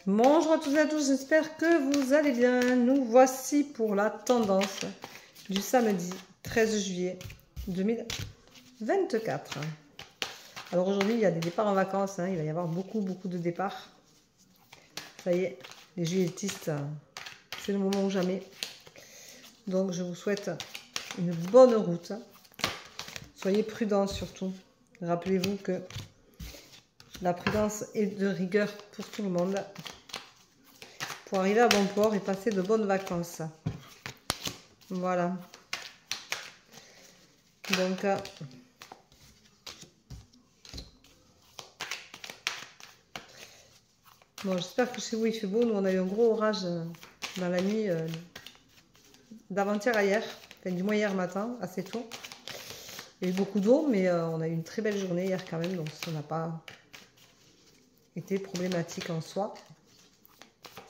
Bonjour à toutes et à tous, j'espère que vous allez bien. Nous voici pour la tendance du samedi 13 juillet 2024. Alors aujourd'hui, il y a des départs en vacances, il va y avoir beaucoup de départs. Ça y est, les juilletistes, c'est le moment ou jamais. Donc je vous souhaite une bonne route. Soyez prudents surtout. Rappelez-vous que la prudence est de rigueur pour tout le monde. Pour arriver à bon port et passer de bonnes vacances. Voilà. Donc, bon, j'espère que chez vous il fait beau. Nous, on a eu un gros orage dans la nuit d'avant-hier à hier, enfin, du moins hier matin, assez tôt. Il y a eu beaucoup d'eau, mais on a eu une très belle journée hier quand même, donc ça n'a pas été problématique en soi.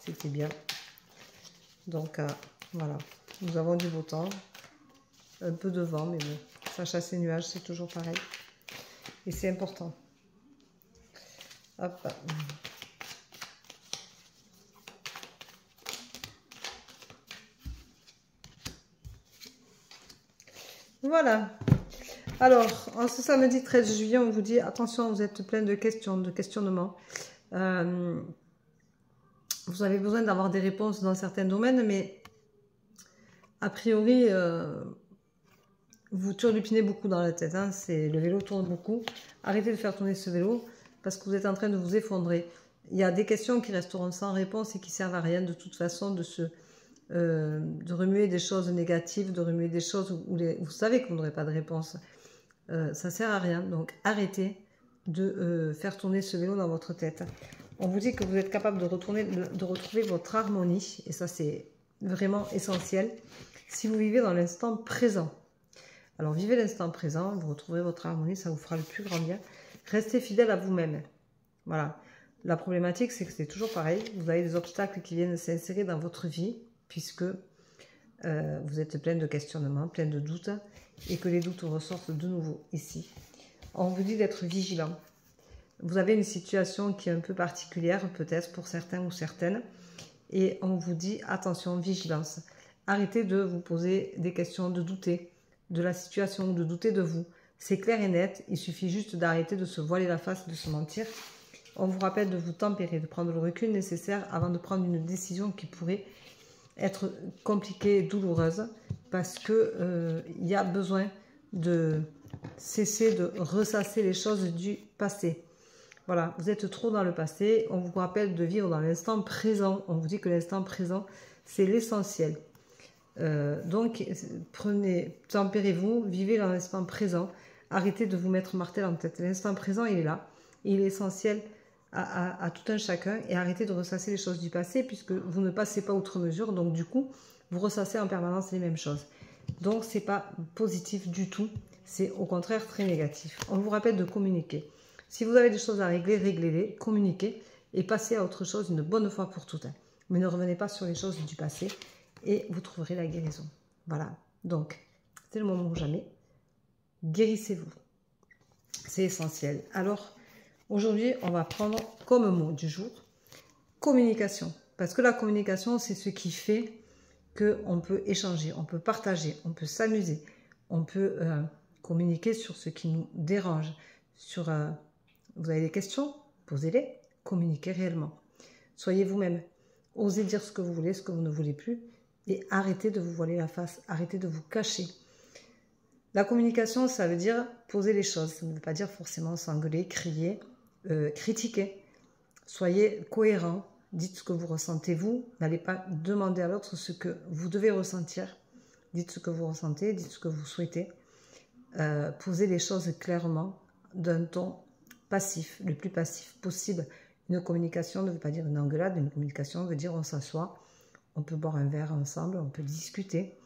C'était bien. Donc, voilà. Nous avons du beau temps. Un peu de vent, mais bon, ça chasse les nuages, c'est toujours pareil. Et c'est important. Hop. Voilà. Alors, en ce samedi 13 juillet, on vous dit, attention, vous êtes plein de questions, de questionnements. Vous avez besoin d'avoir des réponses dans certains domaines, mais a priori, vous turlupinez beaucoup dans la tête. Le vélo tourne beaucoup. Arrêtez de faire tourner ce vélo parce que vous êtes en train de vous effondrer. Il y a des questions qui resteront sans réponse et qui servent à rien de toute façon de remuer des choses négatives, de remuer des choses où vous savez que vous n'aurez pas de réponse. Ça sert à rien. Donc arrêtez de faire tourner ce vélo dans votre tête. On vous dit que vous êtes capable de retrouver votre harmonie et ça c'est vraiment essentiel si vous vivez dans l'instant présent. Alors vivez l'instant présent, vous retrouverez votre harmonie, ça vous fera le plus grand bien. Restez fidèle à vous-même. Voilà. La problématique, c'est que c'est toujours pareil. Vous avez des obstacles qui viennent s'insérer dans votre vie, puisque vous êtes plein de questionnements, plein de doutes, et que les doutes ressortent de nouveau ici. On vous dit d'être vigilant. Vous avez une situation qui est un peu particulière, peut-être pour certains ou certaines, et on vous dit attention, vigilance. Arrêtez de vous poser des questions, de douter de la situation, de douter de vous. C'est clair et net, il suffit juste d'arrêter de se voiler la face, de se mentir. On vous rappelle de vous tempérer, de prendre le recul nécessaire avant de prendre une décision qui pourrait être compliquée et douloureuse, parce que il y a besoin de cesser de ressasser les choses du passé. Voilà, vous êtes trop dans le passé, on vous rappelle de vivre dans l'instant présent. On vous dit que l'instant présent, c'est l'essentiel. Donc, tempérez-vous, vivez dans l'instant présent, arrêtez de vous mettre martel en tête. L'instant présent, il est là, il est essentiel à tout un chacun, et arrêtez de ressasser les choses du passé, puisque vous ne passez pas outre mesure, donc du coup, vous ressassez en permanence les mêmes choses. Donc, c'est pas positif du tout, c'est au contraire très négatif. On vous rappelle de communiquer. Si vous avez des choses à régler, réglez-les, communiquez, et passez à autre chose une bonne fois pour toutes. Mais ne revenez pas sur les choses du passé, et vous trouverez la guérison. Voilà, donc c'est le moment ou jamais. Guérissez-vous. C'est essentiel. Alors, aujourd'hui, on va prendre comme mot du jour communication. Parce que la communication, c'est ce qui fait qu'on peut échanger, on peut partager, on peut s'amuser, on peut communiquer sur ce qui nous dérange. Vous avez des questions? Posez-les, communiquez réellement. Soyez vous-même. Osez dire ce que vous voulez, ce que vous ne voulez plus. Et arrêtez de vous voiler la face, arrêtez de vous cacher. La communication, ça veut dire poser les choses. Ça ne veut pas dire forcément s'engueuler, crier, critiquer. Soyez cohérent, dites ce que vous ressentez vous. N'allez pas demander à l'autre ce que vous devez ressentir. Dites ce que vous ressentez, dites ce que vous souhaitez. Posez les choses clairement, d'un ton passif, le plus passif possible. Une communication ne veut pas dire une engueulade, une communication veut dire on s'assoit. On peut boire un verre ensemble, on peut discuter,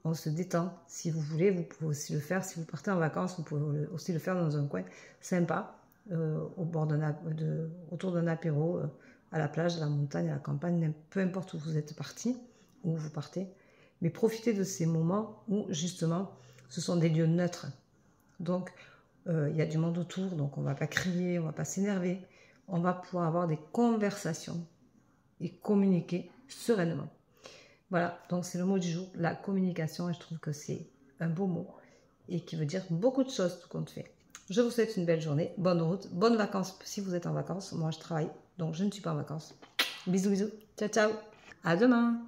on se détend. Si vous voulez, vous pouvez aussi le faire. Si vous partez en vacances, vous pouvez aussi le faire dans un coin sympa, autour d'un apéro, à la plage, à la montagne, à la campagne, peu importe où vous êtes parti, où vous partez. Mais profitez de ces moments où, justement, ce sont des lieux neutres. Donc, il y a du monde autour, donc on ne va pas crier, on ne va pas s'énerver. On va pouvoir avoir des conversations et communiquer sereinement. Voilà, donc c'est le mot du jour, la communication, et je trouve que c'est un beau mot et qui veut dire beaucoup de choses tout compte fait. Je vous souhaite une belle journée, bonne route, bonnes vacances si vous êtes en vacances. Moi je travaille, donc je ne suis pas en vacances. Bisous, bisous, ciao, ciao, à demain.